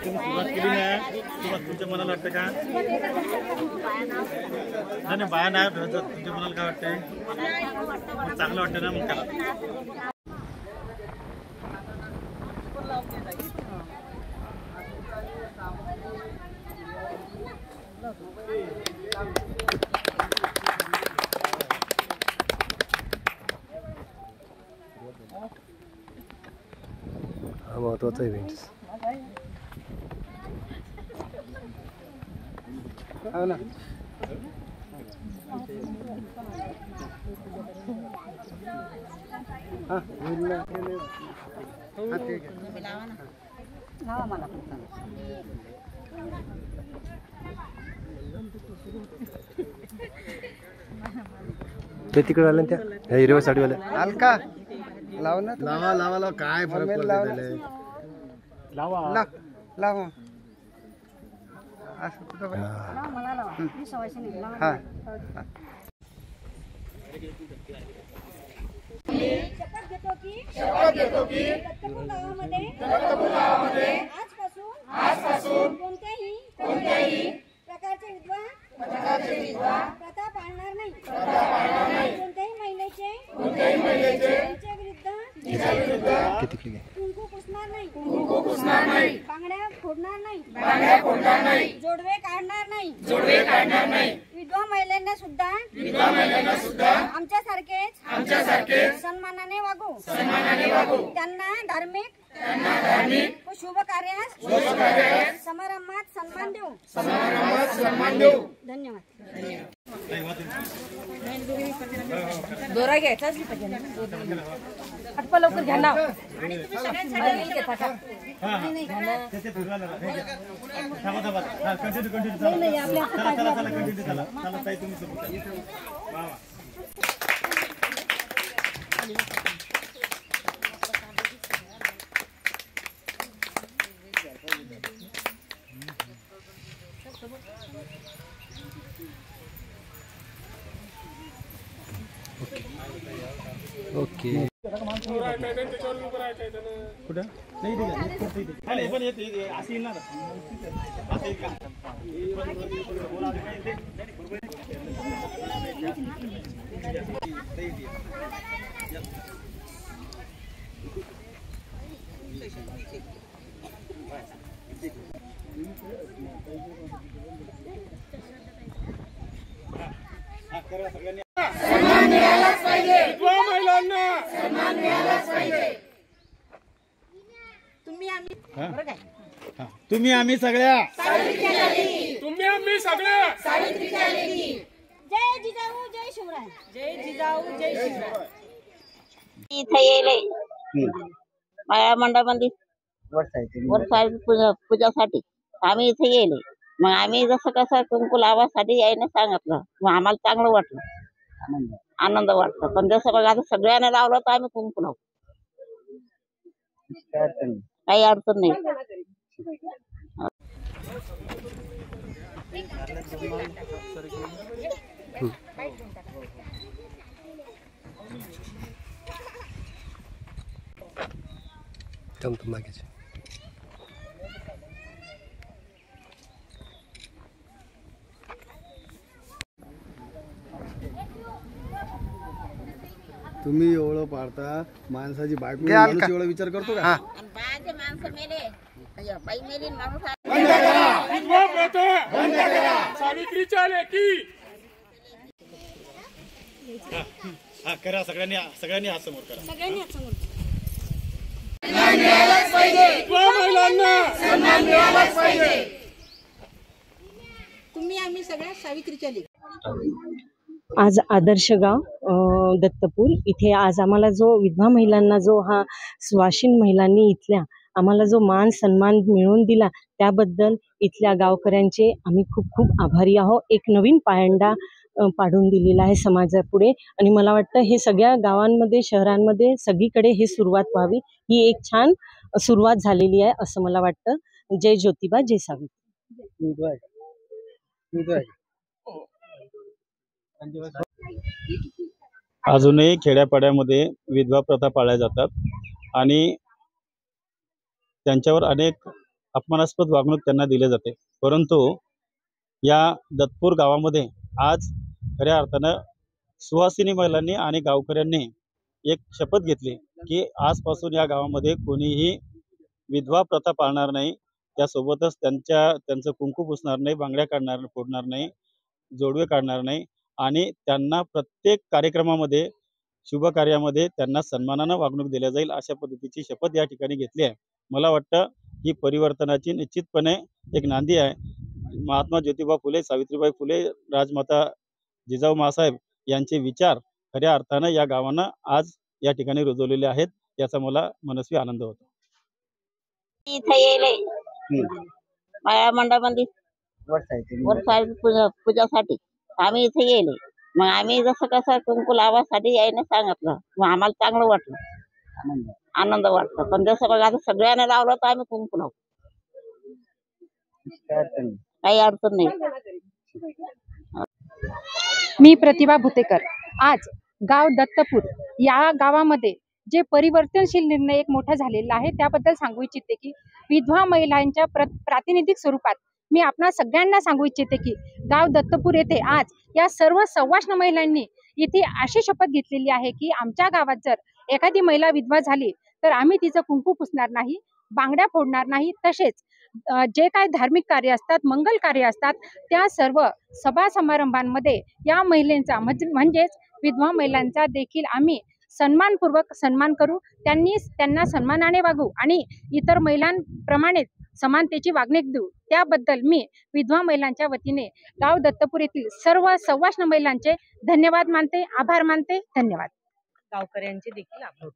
सुरुवात केली नाही तुमच्या मनाला वाटतं का? नाही बाया नाही तुमच्या मनाला काय वाटतंय? चांगलं वाटतं ना मग करा. हा महत्वाचा इव्हेंट हो ना. हा ठीक आहे लावा मला ते तिकडे आले त्या हिरव्या साडीवाले हलका लाव ना. लावा लावा लावा काय फरक पडतो. लावा लावा असं कुठं मला लावा मी सवायची लावा. हां शपथ घेतो की दत्तपूर गावामध्ये आजपासून कोणत्याही प्रकारचे विधवा प्रथा पाळणार नाही. कोणत्याही महिलेचे तिच्या विरुद्ध कुंकू पुसणार नाही. बांगड्या फोडणार नाही. जोडवे काढणार नाही. विधवा महिलांना सुद्धा आमच्यासारखेच सन्मानाने वागू. त्यांना धार्मिक व शुभ कार्यास समारंभात सन्मान देऊ. धन्यवाद. दोरा घ्यायचाच लवकर घ्या ना. ओके कुठं नाही पण येते असं येईल ना. सन्मान मिळालाच पाहिजे. महिलांना सन्मान मिळालाच पाहिजे. तुम्ही आम्ही सगळ्या सावित्रीच्या लेकी. जय जिजाऊ जय शिवराय. जय जिजाऊ जय शिवराय. इथे येले माया मंडळामध्ये पूजासाठी आम्ही इथे गेले. मग आम्ही जसं कसं कुंकू लावासाठी यायला सांगितलं. मग आम्हाला चांगलं वाटलं, आनंद वाटतो. पण जसं बघा आता सगळ्यांना लावलं तर आम्ही कुंकू लावू. काही अडचण नाही. तुम्ही एवढं पाळता माणसाची बायको एवढा विचार करतो का? बाळाचे माणसं मेले, बाई मेली, माणूस सावित्रीच्या लेकी. करा सगळ्यांनी हात समोर करा. महिलांना सन्मान मिळालाच पाहिजे. तुम्ही आम्ही सगळ्या सावित्रीच्या लेकी. आज आदर्श गाव दत्तपूर इथे आज आम्हाला जो विधवा महिलांना जो हा सुवासिन महिलांनी इथल्या आम्हाला जो मान सन्मान मिळवून दिला त्याबद्दल इथल्या गावकऱ्यांचे आम्ही खूप खूप आभारी आहोत. एक नवीन पायंडा पाडून दिलेला आहे समाजापुढे आणि मला वाटतं हे सगळ्या गावांमध्ये शहरांमध्ये सगळीकडे हे सुरुवात व्हावी. ही एक छान सुरुवात झालेली आहे असं मला वाटतं. जय ज्योतिबा जय सावित्री. अजूनही खेड्यापाड्यामध्ये विधवा प्रथा पाळल्या जातात आणि त्यांच्यावर अनेक अपमानास्पद वागणूक त्यांना दिले जाते. परंतु या दत्तपूर गावामध्ये आज खऱ्या अर्थानं सुहासिनी महिलांनी आणि गावकऱ्यांनी एक शपथ घेतली की आजपासून या गावामध्ये कोणीही विधवा प्रथा पाळणार नाही. त्यासोबतच त्यांचं कुंकू पुसणार नाही, बांगड्या फोडणार नाही, जोडवे काढणार नाही आणि त्यांना प्रत्येक कार्यक्रमामध्ये शुभ कार्यामध्ये त्यांना सन्मानानं वागणूक दिल्या जाईल अशा पद्धतीची शपथ या ठिकाणी घेतली आहे. मला वाटतं ही परिवर्तनाची निश्चितपणे एक नांदी आहे. महात्मा ज्योतिबा फुले, सावित्रीबाई फुले, राजमाता जिजाऊ माँसाहेब यांचे विचार खऱ्या अर्थानं या गावानं आज या ठिकाणी रुजवलेले आहेत. याचा मला मनस्वी आनंद होतो. इथे येले माया मंडळामध्ये वरसाहेब पूजासाठी आम्ही इथे येले. मग आम्ही जसं कसं कुंकू लावासाठी यायने सांगितलं, मग आम्हाला चांगलं वाटलं, आनंद वाटला. पण जसं बघा आता सगळ्यांना लावलं तर आम्ही कुंकू लावू, काही अडचण नाही. मी प्रतिभा भुतेकर. आज गाव दत्तपूर या गावामध्ये जे परिवर्तनशील निर्णय एक मोठा झालेला आहे त्याबद्दल सांगू इच्छिते की विधवा महिलांच्या प्रातिनिधिक स्वरूपात मी आपणा सगळ्यांना सांगू इच्छिते की गाव दत्तपूर येथे आज या सर्व सवाष्ण महिलांनी इथे अशी शपथ घेतलेली आहे की आमच्या गावात जर एखादी महिला विधवा झाली तर आम्ही तिचं कुंकू पुसणार नाही, बांगड्या फोडणार नाही. तसेच जे काय धार्मिक कार्य असतात, मंगल कार्य असतात, त्या सर्व सभा समारंभांमध्ये या महिलांचा म्हणजेच विधवा महिलांचा देखील आम्ही सन्मानपूर्वक सन्मान करू, त्यांना सन्मानाने वागू आणि इतर महिलांप्रमाणेच समानतेची वागणूक देऊ. त्याबद्दल मी विधवा महिलांच्या वतीने गाव दत्तपूर येथील सर्व सवाष्ण महिलांचे धन्यवाद मानते, आभार मानते. धन्यवाद. गावकऱ्यांचे देखील आभार.